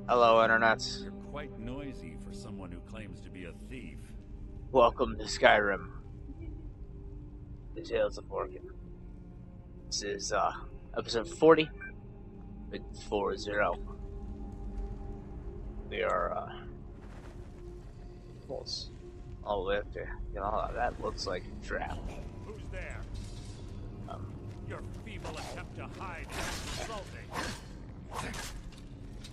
Hello, internets. You're quite noisy for someone who claims to be a thief. Welcome to Skyrim. The Tales of Orkin. This is, episode 40. With 40. We are, almost all the way up to, that looks like a trap. Who's there? Your feeble attempt to hide is insulting.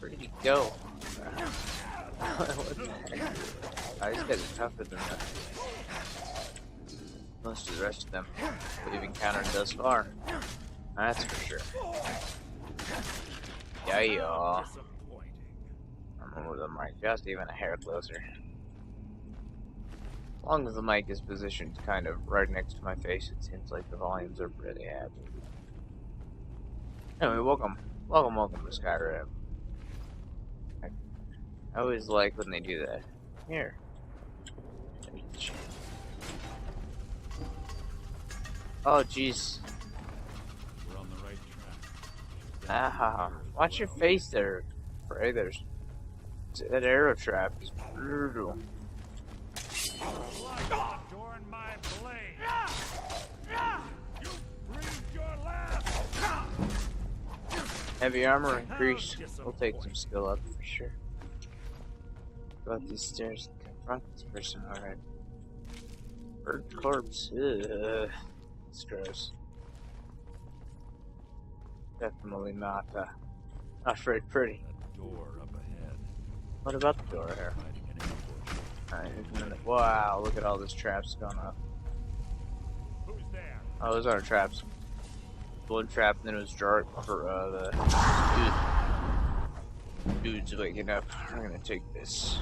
Where did he go? What the heck? Oh, these guys are tougher than most of the rest of them we've encountered thus far. That's for sure. Yeah. I'm over the mic just even a hair closer. As long as the mic is positioned kind of right next to my face, it seems like the volumes are pretty happy. Anyway, welcome to Skyrim. I always like when they do that. Here. Oh, jeez. We're on the right track. Ah, watch your face there, Frey. There's that arrow trap is brutal. Adorn my blade. You breathed your last. Heavy armor increased. We'll take some skill up for sure. Go up these stairs and confront this person. Alright. Bird corpse. Ugh. It's gross. Definitely not very pretty. That door up ahead. What about the door here? Alright, here's a minute. Wow, look at all those traps going up. Who's there? Oh, those aren't traps. One trap, and then it was dark for the dudes waking up. We're gonna take this.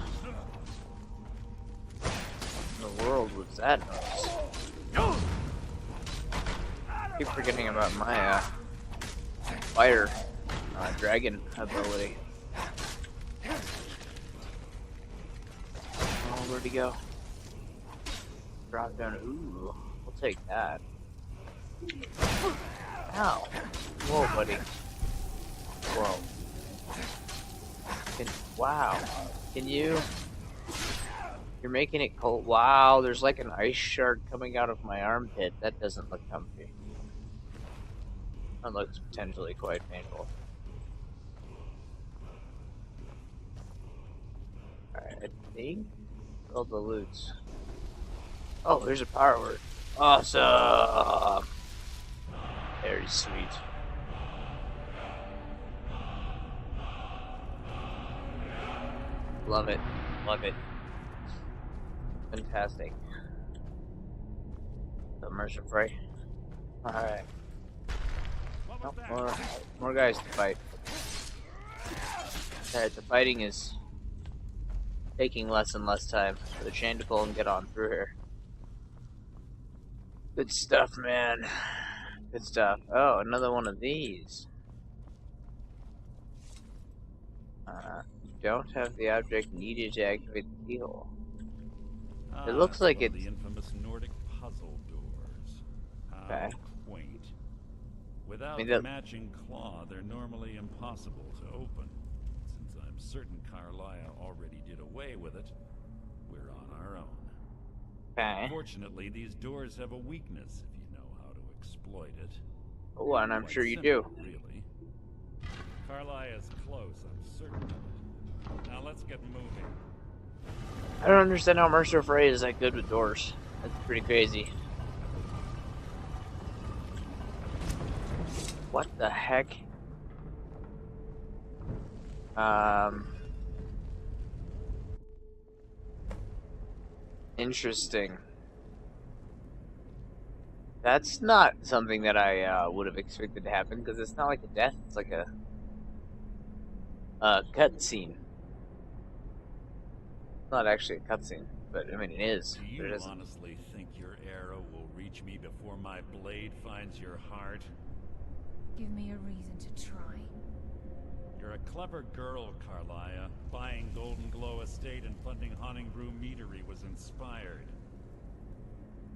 What in the world was that noise? Keep forgetting about my fire dragon ability. Oh, where'd he go? Drop down. Ooh, we'll take that. Ow. Whoa, buddy. Whoa. Wow. Can you... You're making it cold. Wow, there's like an ice shard coming out of my armpit. That doesn't look comfy. That looks potentially quite painful. Alright, I think all the loots. Oh, there's a power word. Awesome! Very sweet. Love it. Love it. Fantastic. The Mercer Frey. Alright. Oh, more guys to fight. Alright, the fighting is taking less and less time for the chain to pull and get on through here. Good stuff, man. Good stuff. Oh, another one of these. You don't have the object needed to activate the keyhole. It looks like it's the infamous Nordic puzzle doors. Okay. Quaint. Without I mean, the matching claw, they're normally impossible to open. Since I'm certain Karliah already did away with it, we're on our own. Okay. Fortunately, these doors have a weakness if you know how to exploit it. Oh, and I'm Quite sure you simple, do. Really. Karliah is close, I'm certain of it. Now let's get moving. I don't understand how Mercer Frey is that good with doors. That's pretty crazy. What the heck? Interesting. That's not something that I would have expected to happen, because it's not like a death, it's like a cutscene. It's not actually a cutscene, but I mean it is. Do But you it isn't. honestly think your arrow will reach me before my blade finds your heart? Give me a reason to try. You're a clever girl, Karliah. Buying Golden Glow Estate and funding Haunting Brew Meadery was inspired.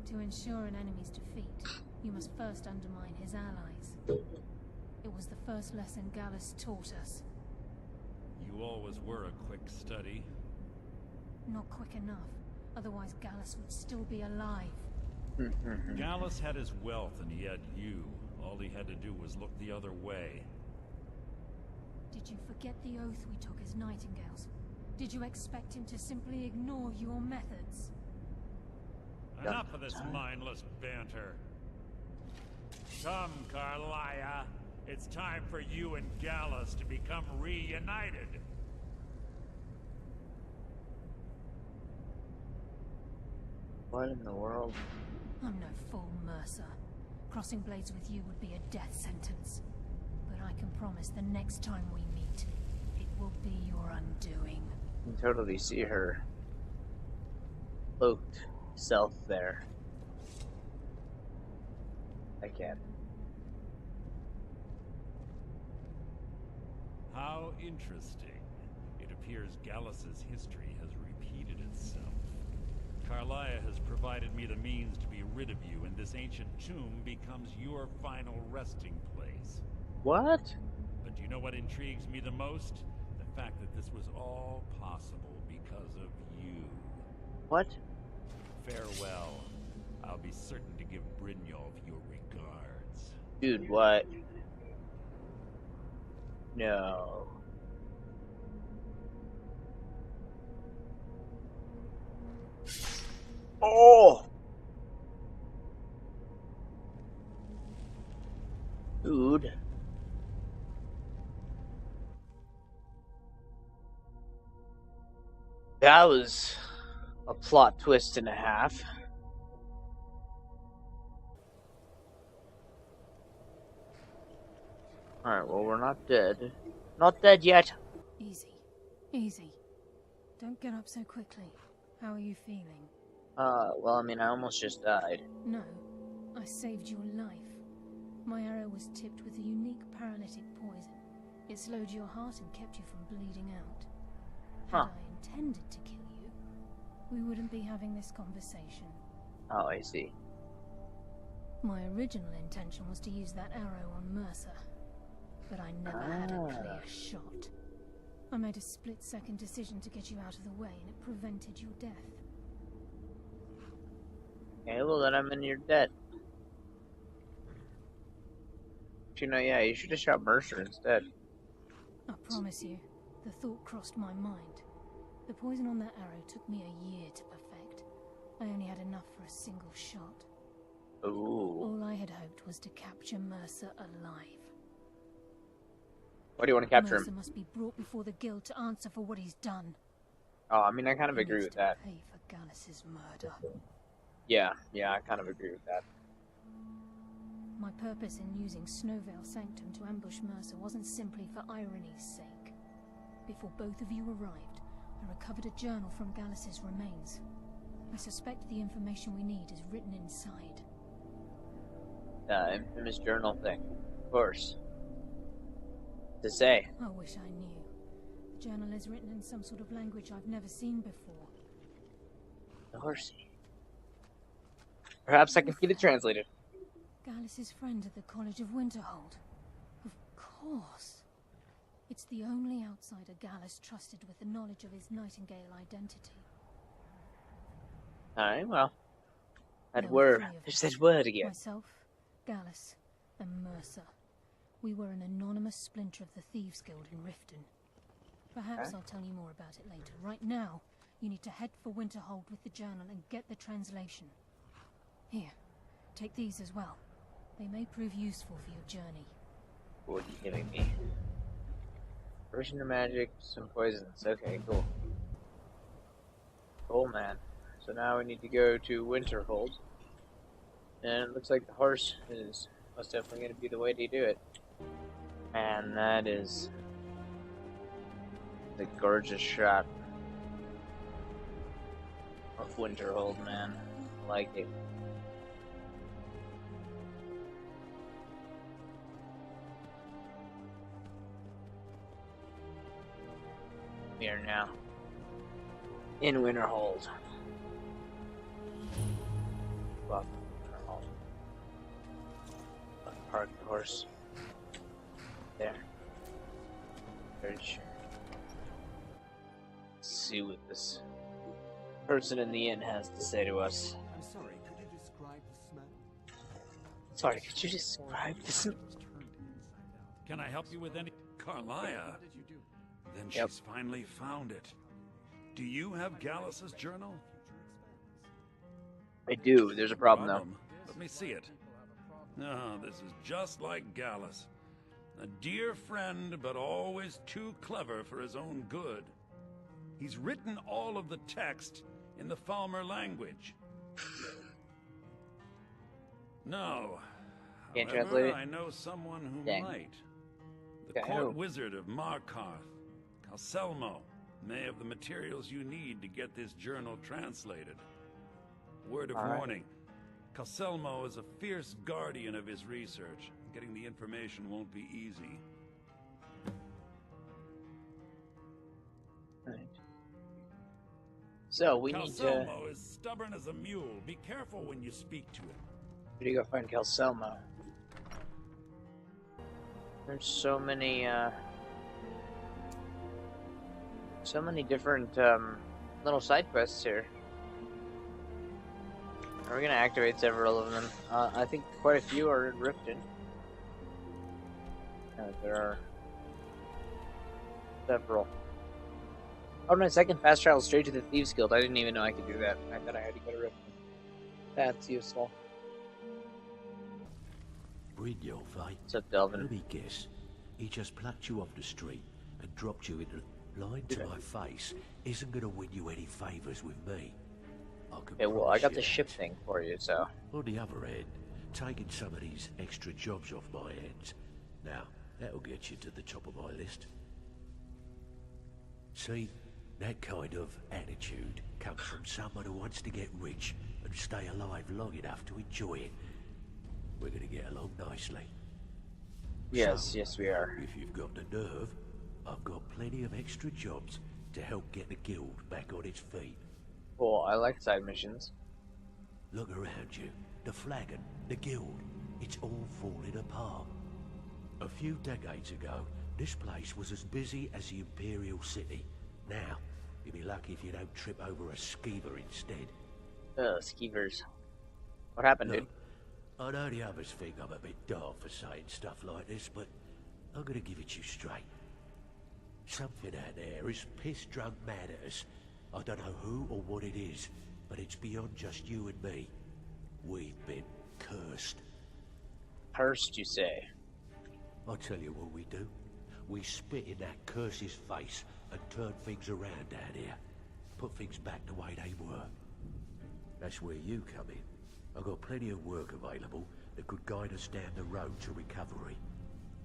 To ensure an enemy's defeat, you must first undermine his allies. It was the first lesson Gallus taught us. You You always were a quick study. Not quick enough. Otherwise, Gallus would still be alive. Gallus had his wealth and he had you. All he had to do was look the other way. Did you forget the oath we took as Nightingales? Did you expect him to simply ignore your methods? Enough of this mindless banter. Come, Karliah. It's time for you and Gallus to become reunited. What in the world? I'm no fool, Mercer. Crossing blades with you would be a death sentence. But I can promise the next time we meet, it will be your undoing. You can totally see her cloaked self there. I can. How interesting. It appears Gallus's history has repeated itself. Karliah has provided me the means to be rid of you, and this ancient tomb becomes your final resting place. What? But do you know what intrigues me the most? The fact that this was all possible because of you. What? Farewell. I'll be certain to give Brynjolf your regards. Dude, what? No. Oh! Dude. That was a plot twist and a half. Alright, well, we're not dead. Not dead yet. Easy. Easy. Don't get up so quickly. How are you feeling? Well, I mean, I almost just died. No. I saved your life. My arrow was tipped with a unique paralytic poison. It slowed your heart and kept you from bleeding out. Had I intended to kill you, we wouldn't be having this conversation. Oh, I see. My original intention was to use that arrow on Mercer, but I never had a clear shot. I made a split-second decision to get you out of the way, and it prevented your death. Okay, well then I'm in your debt. But you know, yeah, you should have shot Mercer instead. I promise you, the thought crossed my mind. The poison on that arrow took me a year to perfect. I only had enough for a single shot. Ooh. All I had hoped was to capture Mercer alive. Why do you want to capture Mercer him? must be brought before the guild to answer for what he's done. Oh, I mean, I kind of He agree needs with to that. pay for Gallus's murder. Yeah, I kind of agree with that. My purpose in using Snowveil Sanctum to ambush Mercer wasn't simply for irony's sake. Before both of you arrived, I recovered a journal from Gallus's remains. I suspect the information we need is written inside. Infamous journal thing. Of course. To say. I wish I knew. The journal is written in some sort of language I've never seen before. Horsey. Perhaps I can get it translated. Gallus's friend at the College of Winterhold. Of course. It's the only outsider Gallus trusted with the knowledge of his Nightingale identity. Alright, well. That There were word. 3 of There's us. that word again. Myself, Gallus, and Mercer. We were an anonymous splinter of the Thieves Guild in Riften. Perhaps I'll tell you more about it later. Right now, you need to head for Winterhold with the journal and get the translation. Here, take these as well. They may prove useful for your journey. What are you giving me? Prisoner magic, some poisons. Okay, cool. Cool, man. So now we need to go to Winterhold. And it looks like the horse is most definitely going to be the way to do it. And that is the gorgeous shot of Winterhold, man. I like it. We are now in Winterhold. Well, Winterhold. Park the horse. There. Bridge. see what this person in the inn has to say to us. I'm sorry, could you describe the smell? Sorry, could you describe this? Can I help you with any... Karliah? What did you do? Then Yep. she's finally found it. Do you have Gallus's journal? I do. There's a problem though. Let me see it. No, this is just like Gallus. A dear friend, but always too clever for his own good. He's written all of the text in the Falmer language. No. Can't However, translate it? I know someone who Dang. might. The Okay, court who? wizard of Markarth, Calselmo, may have the materials you need to get this journal translated. Word of All right. warning. Calselmo is a fierce guardian of his research. Getting the information won't be easy. Right. So we need to. Calselmo is stubborn as a mule. Be careful when you speak to him. Where do you go find Calselmo? There's so many different little side quests here. We're gonna activate several of them. I think quite a few are in Riften. There are several. Oh, nice! I can fast travel straight to the Thieves Guild. I didn't even know I could do that. I thought I had to go to Riften. That's useful. Brynjolf, eh? What's up, Delvin? Let me guess. He just plucked you off the street and dropped you into... Lying to my face isn't going to win you any favours with me. Okay, well, I got the ship thing for you, so... On the other hand, taking some of these extra jobs off my hands. Now, that'll get you to the top of my list. See, that kind of attitude comes from someone who wants to get rich and stay alive long enough to enjoy it. We're going to get along nicely. Yes, So, yes we are. If you've got the nerve, I've got plenty of extra jobs to help get the guild back on its feet. Cool, I like side missions. Look around you. The flagon, the guild, it's all falling apart. A few decades ago, this place was as busy as the Imperial City. Now, you'll be lucky if you don't trip over a skeever instead. Skeevers. What happened, dude? Look, I know the others think I'm a bit daft for saying stuff like this, but I'm gonna give it to you straight. Something out there is piss-drunk mad at us. I don't know who or what it is, but it's beyond just you and me. We've been cursed. Cursed, you say? I'll tell you what we do. We spit in that curse's face and turn things around down here. Put things back the way they were. That's where you come in. I've got plenty of work available that could guide us down the road to recovery.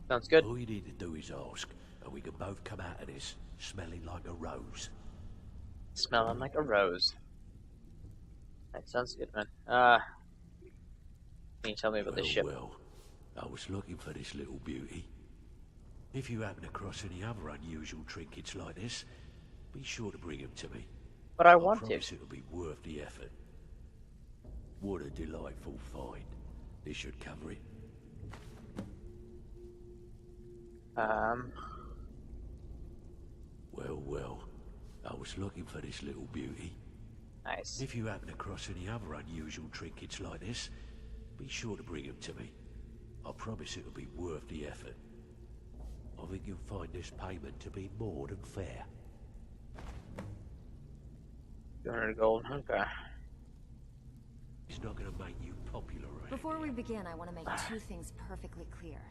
Sounds good. All you need to do is ask, and we can both come out of this smelling like a rose. Smelling like a rose. That sounds good, man. Can you tell me about the ship? Well, I was looking for this little beauty. If you happen across any other unusual trinkets like this, be sure to bring them to me. But I want promise to. it'll be worth the effort. What a delightful find. This should cover it. Well, I was looking for this little beauty. Nice. If you happen across any other unusual trinkets like this, be sure to bring them to me. I promise it'll be worth the effort. I think you'll find this payment to be more than fair. 200 gold, okay. It's not going to make you popular, right? Before we begin, I want to make two things perfectly clear.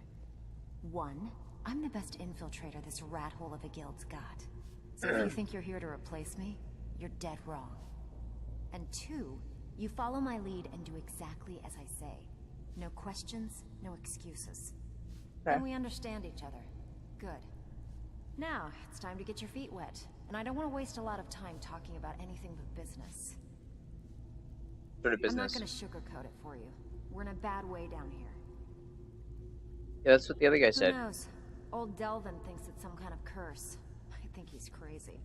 One, I'm the best infiltrator this rat hole of a guild's got. So if you think you're here to replace me, you're dead wrong. And two, you follow my lead and do exactly as I say. No questions, no excuses. Okay. And we understand each other. Good. Now, it's time to get your feet wet. And I don't want to waste a lot of time talking about anything but business. Sort of I'm not business. going to sugarcoat it for you. We're in a bad way down here. Yeah, that's what the other guy Who said. knows? Old Delvin thinks it's some kind of curse. I think he's crazy.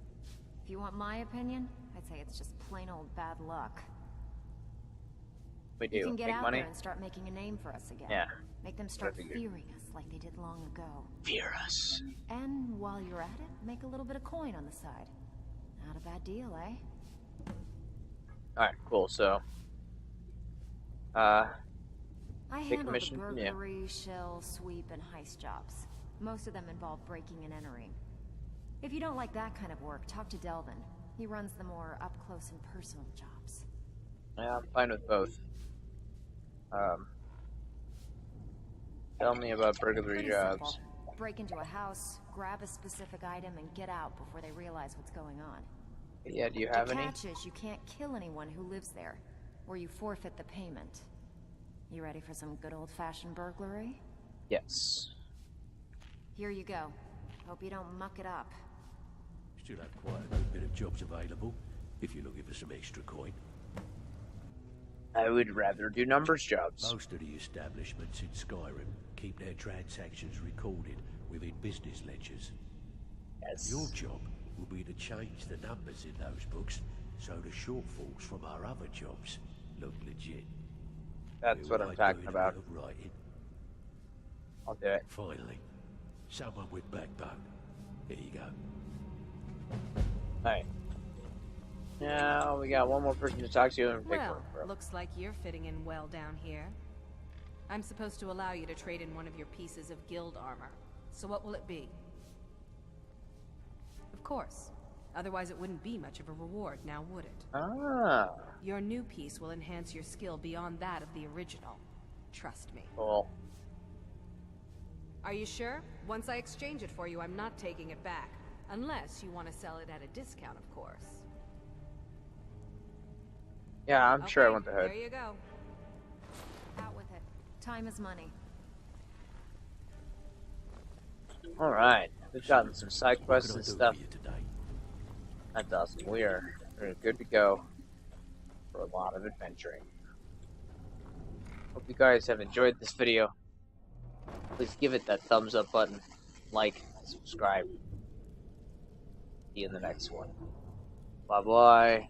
If you want my opinion, I'd say it's just plain old bad luck. We do. You can get Make out money? there and start making a name for us again. Yeah. Make them start figured. fearing us like they did long ago. Fear us. And while you're at it, make a little bit of coin on the side. Not a bad deal, eh? Alright, cool. So, I big handle the commission from you. burglary, shell, sweep, and heist jobs. Most of them involve breaking and entering. If you don't like that kind of work, talk to Delvin. He runs the more up-close and personal jobs. Yeah, I'm fine with both. Tell me about burglary Pretty jobs. simple. Break into a house, grab a specific item, and get out before they realize what's going on. Yeah, do you have The any? catch is you can't kill anyone who lives there, or you forfeit the payment. You ready for some good old-fashioned burglary? Yes. Here you go. Hope you don't muck it up. Still have quite a good bit of jobs available, if you're looking for some extra coin. I would rather do numbers jobs. Most of the establishments in Skyrim keep their transactions recorded within business ledgers. Yes. Your job will be to change the numbers in those books so the shortfalls from our other jobs look legit. That's We what I'm like talking doing a about. bit of writing. I'll do it. Finally, someone with backbone. Here you go. Alright. Now we got one more person to talk to and pick Well, one from. looks like you're fitting in well down here. I'm supposed to allow you to trade in one of your pieces of guild armor. So what will it be? Of course. Otherwise it wouldn't be much of a reward, now would it? Ah, Your new piece will enhance your skill beyond that of the original. Trust me. cool. Are you sure? Once I exchange it for you, I'm not taking it back. Unless you want to sell it at a discount, of course. Yeah, I'm sure I Okay, want the hood. There you go. Out with it. Time is money. Alright, we've gotten some side What quests can I and do stuff. for you today? That's awesome. We're good to go for a lot of adventuring. Hope you guys have enjoyed this video. Please give it that thumbs up button, like, subscribe. See you in the next one. Bye bye.